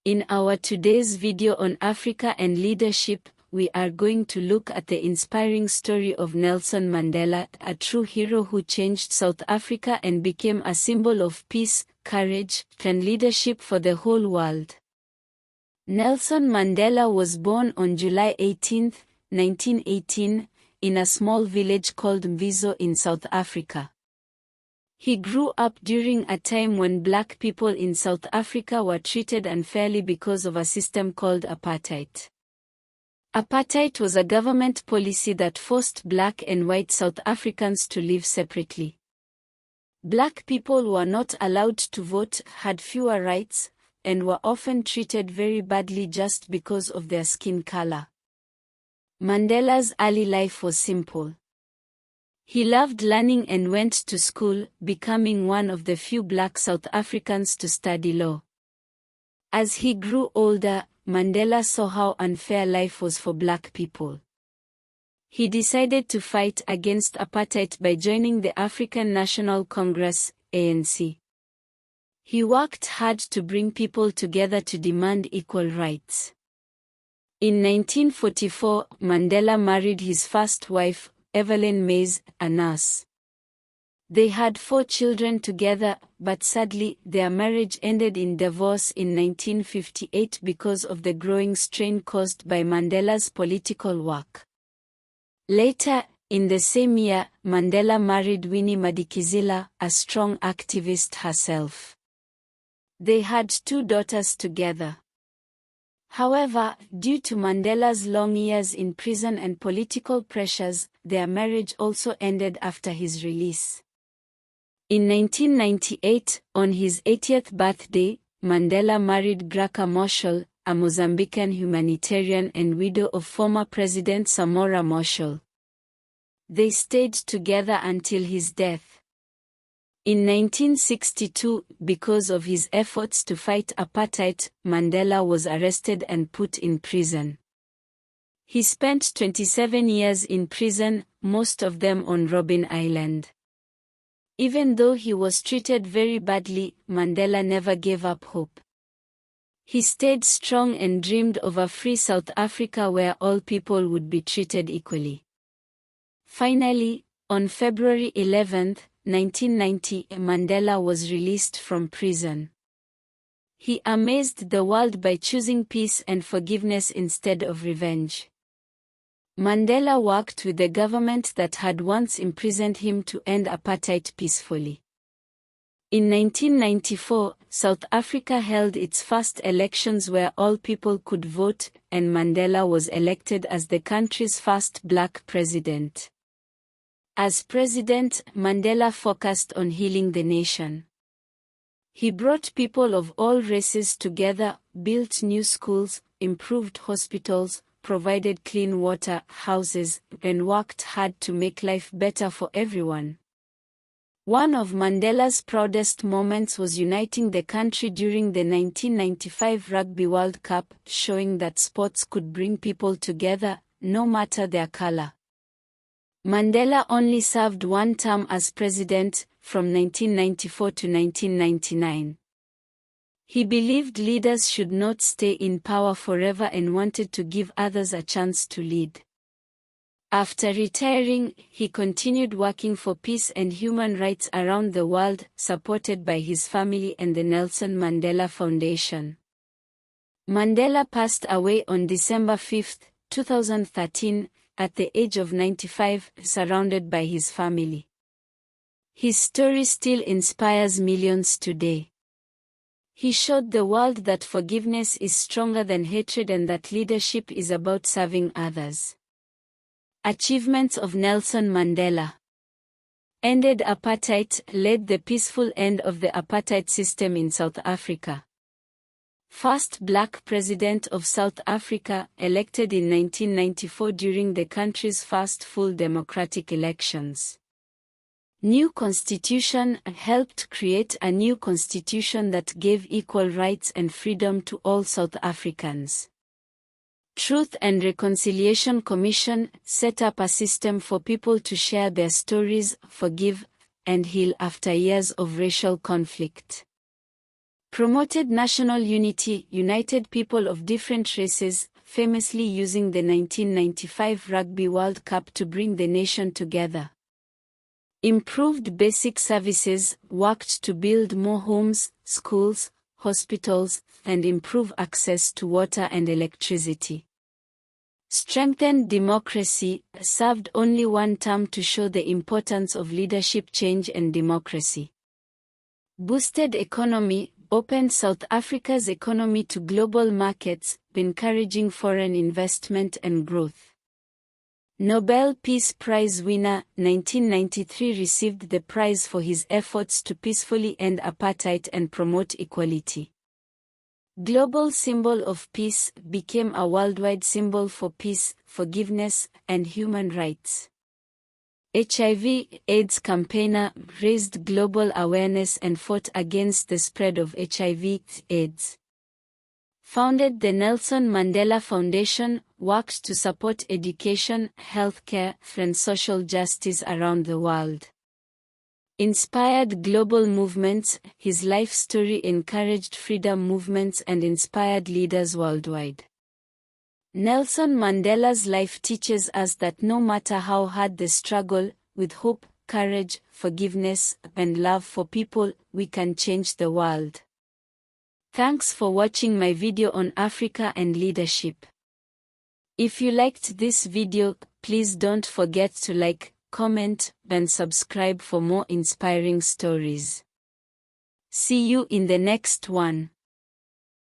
In our today's video on Africa and leadership, we are going to look at the inspiring story of Nelson Mandela, a true hero who changed South Africa and became a symbol of peace, courage, and leadership for the whole world. Nelson Mandela was born on July 18, 1918, in a small village called Mvizo in South Africa. He grew up during a time when black people in South Africa were treated unfairly because of a system called apartheid. Apartheid was a government policy that forced black and white South Africans to live separately. Black people were not allowed to vote, had fewer rights, and were often treated very badly just because of their skin color. Mandela's early life was simple. He loved learning and went to school, becoming one of the few black South Africans to study law. As he grew older, Mandela saw how unfair life was for black people. He decided to fight against apartheid by joining the African National Congress, ANC. He worked hard to bring people together to demand equal rights. In 1944, Mandela married his first wife, Evelyn Mays, a nurse. They had 4 children together, but sadly, their marriage ended in divorce in 1958 because of the growing strain caused by Mandela's political work. Later, in the same year, Mandela married Winnie Madikizela, a strong activist herself. They had 2 daughters together. However, due to Mandela's long years in prison and political pressures, their marriage also ended after his release. In 1998, on his 80th birthday, Mandela married Graca Machel, a Mozambican humanitarian and widow of former President Samora Machel. They stayed together until his death. In 1962, because of his efforts to fight apartheid, Mandela was arrested and put in prison. He spent 27 years in prison, most of them on Robben Island. Even though he was treated very badly, Mandela never gave up hope. He stayed strong and dreamed of a free South Africa where all people would be treated equally. Finally, on February 11, 1990, Mandela was released from prison. He amazed the world by choosing peace and forgiveness instead of revenge. Mandela worked with the government that had once imprisoned him to end apartheid peacefully. In 1994, South Africa held its first elections where all people could vote, and Mandela was elected as the country's first black president. As president, Mandela focused on healing the nation. He brought people of all races together, built new schools, improved hospitals, provided clean water, houses, and worked hard to make life better for everyone. One of Mandela's proudest moments was uniting the country during the 1995 Rugby World Cup, showing that sports could bring people together, no matter their color. Mandela only served 1 term as president, from 1994 to 1999. He believed leaders should not stay in power forever and wanted to give others a chance to lead. After retiring, he continued working for peace and human rights around the world, supported by his family and the Nelson Mandela Foundation. Mandela passed away on December 5, 2013, at the age of 95, surrounded by his family. His story still inspires millions today. He showed the world that forgiveness is stronger than hatred and that leadership is about serving others. Achievements of Nelson Mandela: ended apartheid, led the peaceful end of the apartheid system in South Africa. First black president of South Africa, elected in 1994 during the country's first full democratic elections. New constitution, helped create a new constitution that gave equal rights and freedom to all South Africans. Truth and Reconciliation Commission, set up a system for people to share their stories, forgive, and heal after years of racial conflict. Promoted national unity, united people of different races, famously using the 1995 Rugby World Cup to bring the nation together. Improved basic services, worked to build more homes, schools, hospitals, and improve access to water and electricity. Strengthened democracy, served only one term to show the importance of leadership change and democracy. Boosted economy, opened South Africa's economy to global markets, encouraging foreign investment and growth. Nobel Peace Prize winner, 1993, received the prize for his efforts to peacefully end apartheid and promote equality. Global symbol of peace, became a worldwide symbol for peace, forgiveness, and human rights. HIV/AIDS campaigner, raised global awareness and fought against the spread of HIV/AIDS. Founded the Nelson Mandela Foundation, worked to support education, healthcare, and social justice around the world. Inspired global movements, his life story encouraged freedom movements and inspired leaders worldwide. Nelson Mandela's life teaches us that no matter how hard the struggle, with hope, courage, forgiveness, and love for people, we can change the world. Thanks for watching my video on Africa and leadership. If you liked this video, please don't forget to like, comment, and subscribe for more inspiring stories. See you in the next one.